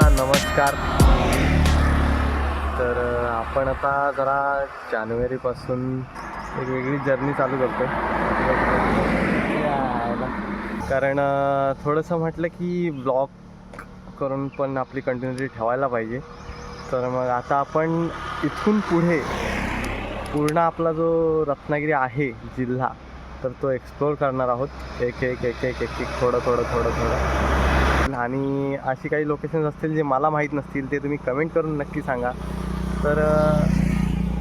नमस्कार. तर आपण आता जरा जानेवारीपासून एक वेगळी जर्नी चालू करतो. कारण थोडंसं म्हटलं की ब्लॉग करून पण आपली कंटिन्युटी ठेवायला पाहिजे. तर मग आता आपण इथून पुढे पूर्ण आपला जो रत्नागिरी आहे जिल्हा, तर तो एक्सप्लोअर करणार आहोत. एक थोडं. आणि अशी काही लोकेशन्स असतील जे मला माहीत नसतील ते तुम्ही कमेंट करून नक्की सांगा. तर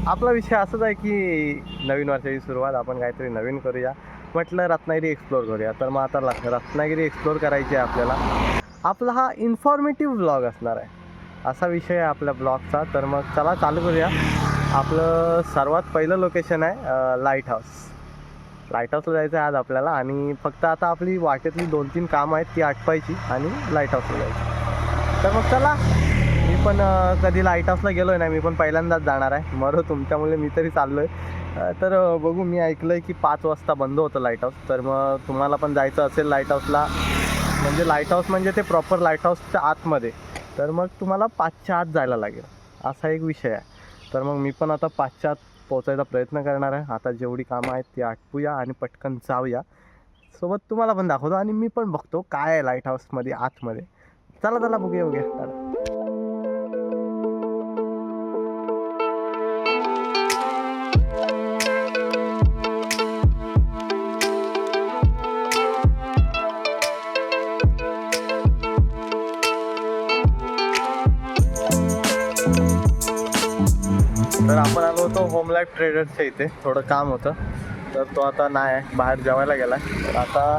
आपला विषय असाच आहे की नवीन वर्षाची सुरुवात, आपण काहीतरी नवीन करूया. म्हटलं रत्नागिरी एक्सप्लोअर करूया. तर मग आता रत्नागिरी एक्सप्लोअर करायची आहे आपल्याला. आपला हा इन्फॉर्मेटिव्ह ब्लॉग असणार आहे, असा विषय आहे आपल्या ब्लॉगचा. तर मग चला चालू करूया. आपलं सर्वात पहिलं लोकेशन आहे लाईट हाऊसला जायचं आहे आज आपल्याला. आणि फक्त आता आपली वाटेतली 2-3 कामं आहेत ती आटपायची आणि लाईट हाऊसला जायचं. तर मग चला. मी पण कधी लाईट हाऊसला गेलो आहे ना, मी पण पहिल्यांदाच जाणार आहे. तुमच्यामुळे मी तरी चाललो आहे. तर बघू. मी ऐकलं आहे की 5 वाजता बंद होतं लाईट हाऊस. तर मग तुम्हाला पण जायचं असेल लाईट हाऊसला, म्हणजे लाईट हाऊस म्हणजे ते प्रॉपर लाईट हाऊसच्या आतमध्ये, तर मग तुम्हाला 5च्या आत जायला लागेल, असा एक विषय आहे. तर मग मी पण आता 5च्या आत पोचायचा प्रयत्न करणार आहे. आता जेवढी कामं आहेत ती आटपूया आणि पटकन जाऊया. सोबत तुम्हाला पण दाखवतो आणि मी पण बघतो काय आहे लाईट हाऊसमध्ये आतमध्ये. चला बघूया. तर आपण आलो होतो होम लाईफ ट्रेडर्सच्या इथे. थोडं काम होतं, तर तो आता नाही आहे, बाहेर जेवायला गेला. तर आता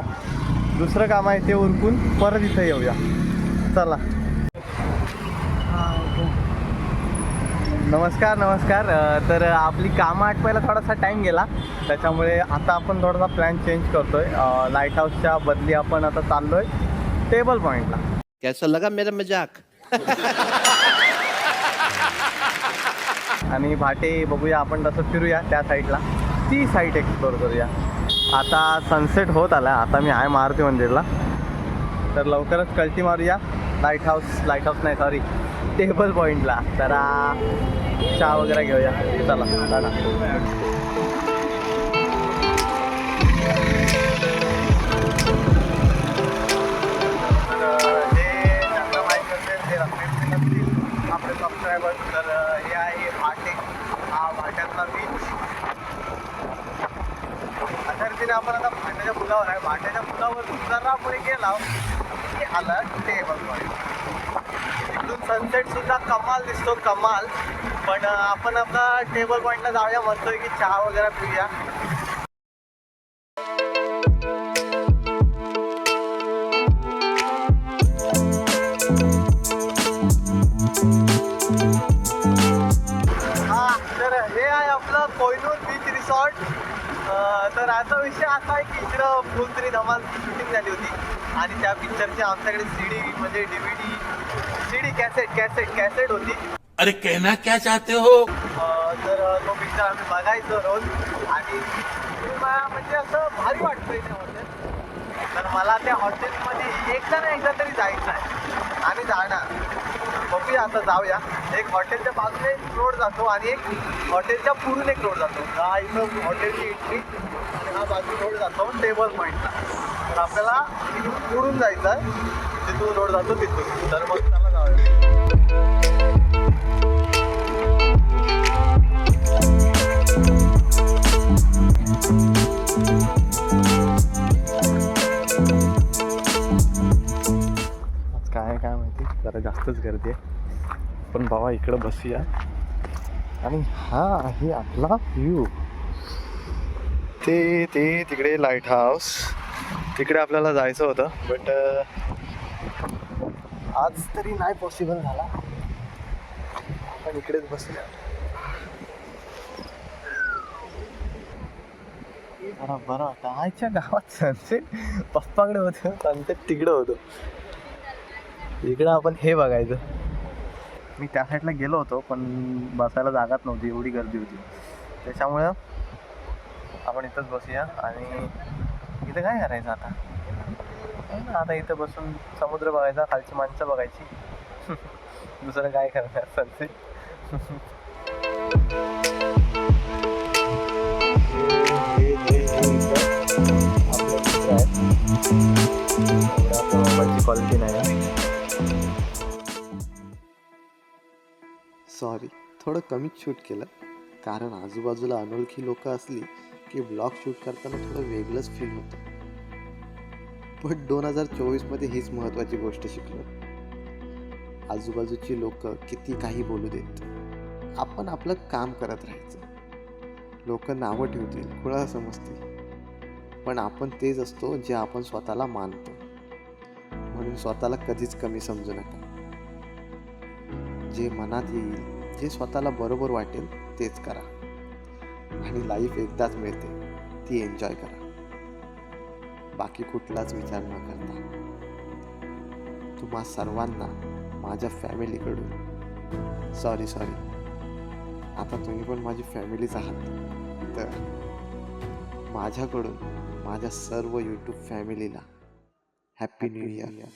दुसरं काम आहे ते उरकून परत इथं येऊया. चला. नमस्कार. तर आपली कामं आटवायला थोडासा टाईम गेला, त्याच्यामुळे आता आपण थोडासा प्लॅन चेंज करतोय. लाईट हाऊसच्या बदली आपण आता चाललोय टेबल पॉईंटला. कैसा लगा मेरा मजाक? आणि भाटे बघूया आपण, तसं फिरूया त्या साईडला, ती साईड एक्सप्लोअर करूया. आता सनसेट होत आला. आता मी आहे मारुती मंदिरला, तर लवकरच कल्टी मारूया लाईट हाऊस नाही सॉरी, टेबल पॉईंटला. जरा चहा वगैरे घेऊया. चला दादा. आपले सबस्क्रायबर, तर हे आहे भाटे. हा भाट्यातला बीच. अशा रीतीने आपण आता भाट्याच्या पुलावर आहे. भाट्याच्या पुलावर जरा पुढे गेला की आलं टेबल पॉईंट. इकडून सनसेट सुद्धा कमाल दिसतो, कमाल. पण आपण आता टेबल पॉईंटला जाऊया म्हणतोय की चहा वगैरे पिऊया. तर हे आहे आपलं कोहिनूर बीच रिसॉर्ट. तर आता विषय असा आहे की इकडं फुल तरी धमाल शूटिंग झाली होती आणि त्या पिक्चरची आमच्याकडे CD म्हणजे DVD CD कॅसेट होती. अरे कहना क्या चाहते हो? तर तो पिक्चर आम्ही बघायचो रोज. आणि म्हणजे असं भारी वाटतं इथे हॉटेल. तर मला त्या हॉटेलमध्ये एकदा तरी जायचं आहे आणि जाणार. बघूया आता, जाऊया. एक हॉटेलच्या बाजूने रोड जातो आणि एक हॉटेलच्या पुढून एक रोड जातो. हा इथं हॉटेलची एंट्री आणि हा बाजू रोड जातो टेबल पॉईंटला. तर आपल्याला तिथून पुढून जायचं आहे, तिथून रोड जातो तिथून. तर मग त्याला जाऊया. काय माहिती, जरा जास्तच गर्दी आहे. पण बाबा इकडं बसूया. आणि हा आहे आपला व्ह्यू. ते तिकडे लाईट हाऊस, तिकडे आपल्याला जायचं होतं, बट आज तरी नाही पॉसिबल झाला. आपण इकडेच बसूया. बरं वाटतं. आजच्या गावात सनसेट पप्पाकडे होतं, सनसेट तिकडं होतं. इकडं आपण हे बघायचं. मी त्या साईडला गेलो होतो, पण बसायला जागाच नव्हती, एवढी गर्दी होती. त्याच्यामुळं आपण इथंच बसूया. आणि इथं काय करायचं आता इथं बसून समुद्र बघायचा, खालची माणसं बघायची, दुसरं काय करणार सनसेट. मोबाईलची क्वालिटी नाही. सॉरी, थोडं कमीच शूट केलं, कारण आजूबाजूला अनोळखी लोक असली की ब्लॉग शूट करताना थोडं वेगळंच फील होतं. पण 2024मध्ये हीच महत्त्वाची गोष्ट शिकलो. आजूबाजूची लोक किती काही बोलू देत, आपण आपलं काम करत राहायचं. लोक नावं ठेवतील, कुणाला समजतील, पण आपण तेच असतो जे आपण स्वतःला मानतो. म्हणून स्वतःला कधीच कमी समजू नका. जे मनात येईल, जे स्वतःला बरोबर वाटेल तेच करा. आणि लाईफ एकदाच मिळते, ती एन्जॉय करा. बाकी कुठलाच विचार न करता. तुम्हा सर्वांना माझ्या फॅमिलीकडून सॉरी, आता तुम्ही पण माझी फॅमिलीच आहात, तर माझ्याकडून माझ्या सर्व यूट्यूब फॅमिलीला हॅपी न्यू इयर.